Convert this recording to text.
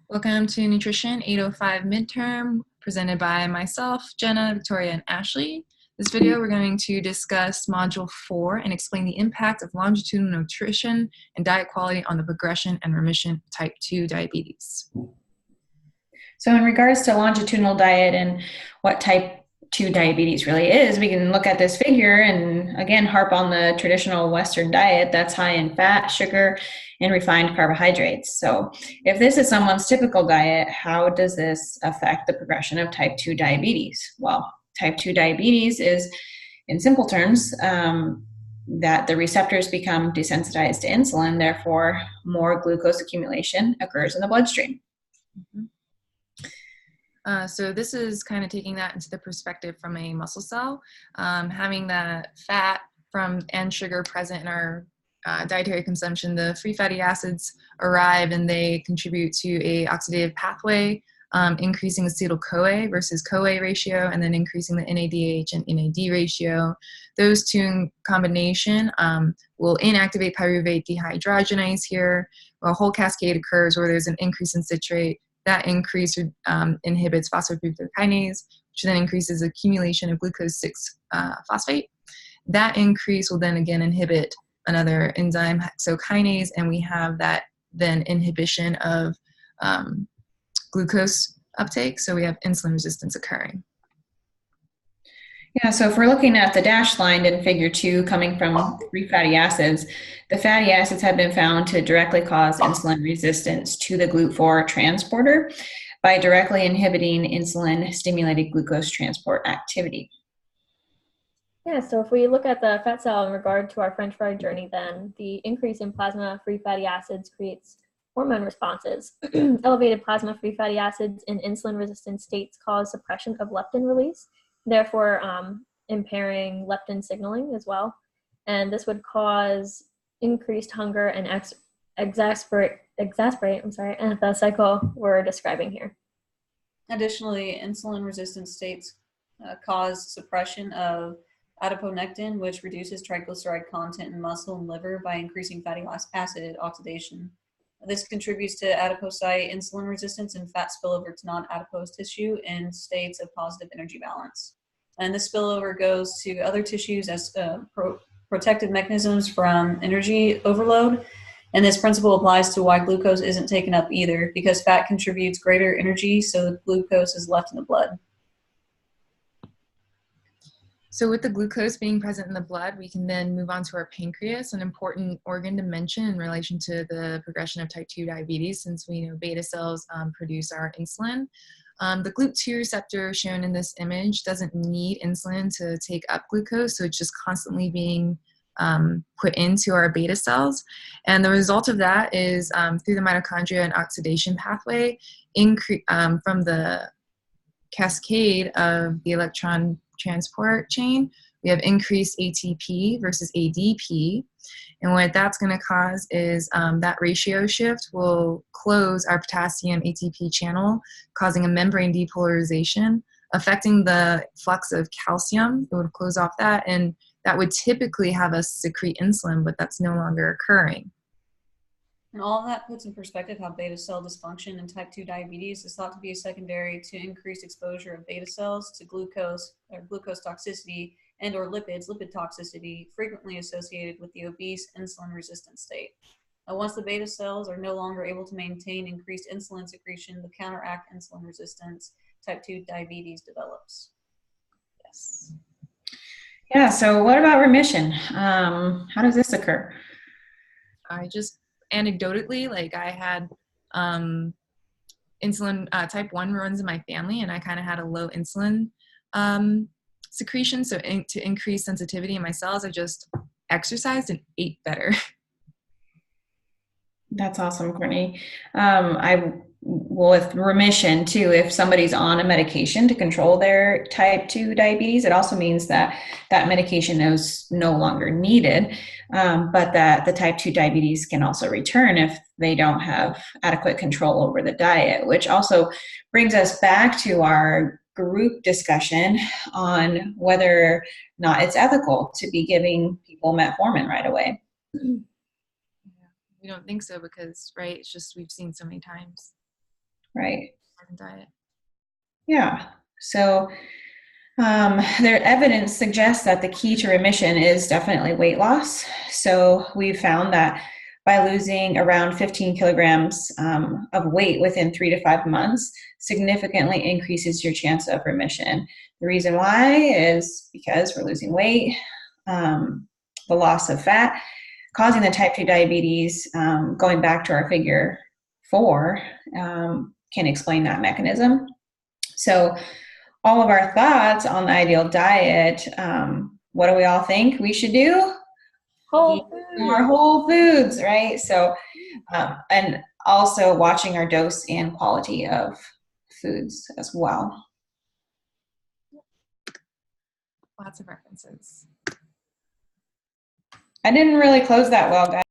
Welcome to Nutrition 805 Midterm, presented by myself, Jenna, Victoria, and Ashley. This video, we're going to discuss Module 4 and explain the impact of longitudinal nutrition and diet quality on the progression and remission of type 2 diabetes. So in regards to longitudinal diet and what type 2 diabetes really is, we can look at this figure and again harp on the traditional Western diet that's high in fat, sugar, and refined carbohydrates. So if this is someone's typical diet, how does this affect the progression of type 2 diabetes? Well, type 2 diabetes is, in simple terms, that the receptors become desensitized to insulin, therefore more glucose accumulation occurs in the bloodstream. Mm-hmm. So this is kind of taking that into the perspective from a muscle cell, having that fat and sugar present in our dietary consumption. The free fatty acids arrive and they contribute to a oxidative pathway, increasing acetyl-CoA versus CoA ratio, and then increasing the NADH and NAD ratio. Those two in combination will inactivate pyruvate dehydrogenase here. A whole cascade occurs where there's an increase in citrate. That increase inhibits phosphoglucokinase, which then increases accumulation of glucose 6-phosphate. That increase will then again inhibit another enzyme, hexokinase, and we have that then inhibition of glucose uptake, so we have insulin resistance occurring. Yeah, so if we're looking at the dashed line in figure 2 coming from free fatty acids, the fatty acids have been found to directly cause insulin resistance to the GLUT4 transporter by directly inhibiting insulin-stimulated glucose transport activity. Yeah, so if we look at the fat cell in regard to our French fry journey, then the increase in plasma free fatty acids creates hormone responses. Elevated plasma free fatty acids in insulin-resistant states cause suppression of leptin release, therefore impairing leptin signaling as well. And this would cause increased hunger and exasperate the cycle we're describing here. Additionally, insulin-resistant states cause suppression of adiponectin, which reduces triglyceride content in muscle and liver by increasing fatty acid oxidation. This contributes to adipocyte insulin resistance and fat spillover to non-adipose tissue in states of positive energy balance. And this spillover goes to other tissues as protective mechanisms from energy overload. And this principle applies to why glucose isn't taken up either, because fat contributes greater energy, so the glucose is left in the blood. So with the glucose being present in the blood, we can then move on to our pancreas, an important organ to mention in relation to the progression of type 2 diabetes, since we know beta cells produce our insulin. The GLUT2 receptor shown in this image doesn't need insulin to take up glucose, so it's just constantly being put into our beta cells. And the result of that is through the mitochondria and oxidation pathway, from the cascade of the electron transport chain, we have increased ATP versus ADP. And what that's going to cause is that ratio shift will close our potassium ATP channel, causing a membrane depolarization, affecting the flux of calcium. It would close off that, and that would typically have us secrete insulin, but that's no longer occurring. And all of that puts in perspective how beta cell dysfunction in type 2 diabetes is thought to be secondary to increased exposure of beta cells to glucose or glucose toxicity and or lipid toxicity, frequently associated with the obese insulin resistant state. Once the beta cells are no longer able to maintain increased insulin secretion to counteract insulin resistance, type 2 diabetes develops. Yes. Yeah, so what about remission? How does this occur? I just anecdotally, like I had insulin type 1 runs in my family, and I kind of had a low insulin secretion. So to increase sensitivity in my cells, I just exercised and ate better. That's awesome, Courtney. With remission too, if somebody's on a medication to control their type 2 diabetes, it also means that that medication is no longer needed, but that the type 2 diabetes can also return if they don't have adequate control over the diet, which also brings us back to our group discussion on whether or not it's ethical to be giving people metformin right away. We don't think so because, right, it's just we've seen so many times. Right. diet. Yeah. So their evidence suggests that the key to remission is definitely weight loss. So we've found that by losing around 15 kilograms of weight within 3 to 5 months, significantly increases your chance of remission. The reason why is because we're losing weight, the loss of fat, causing the type 2 diabetes, going back to our figure 4, can explain that mechanism. So all of our thoughts on the ideal diet, what do we all think we should do? Whole More food. whole foods, right? So, and also watching our dose and quality of foods as well. Lots of references. I didn't really close that well, guys.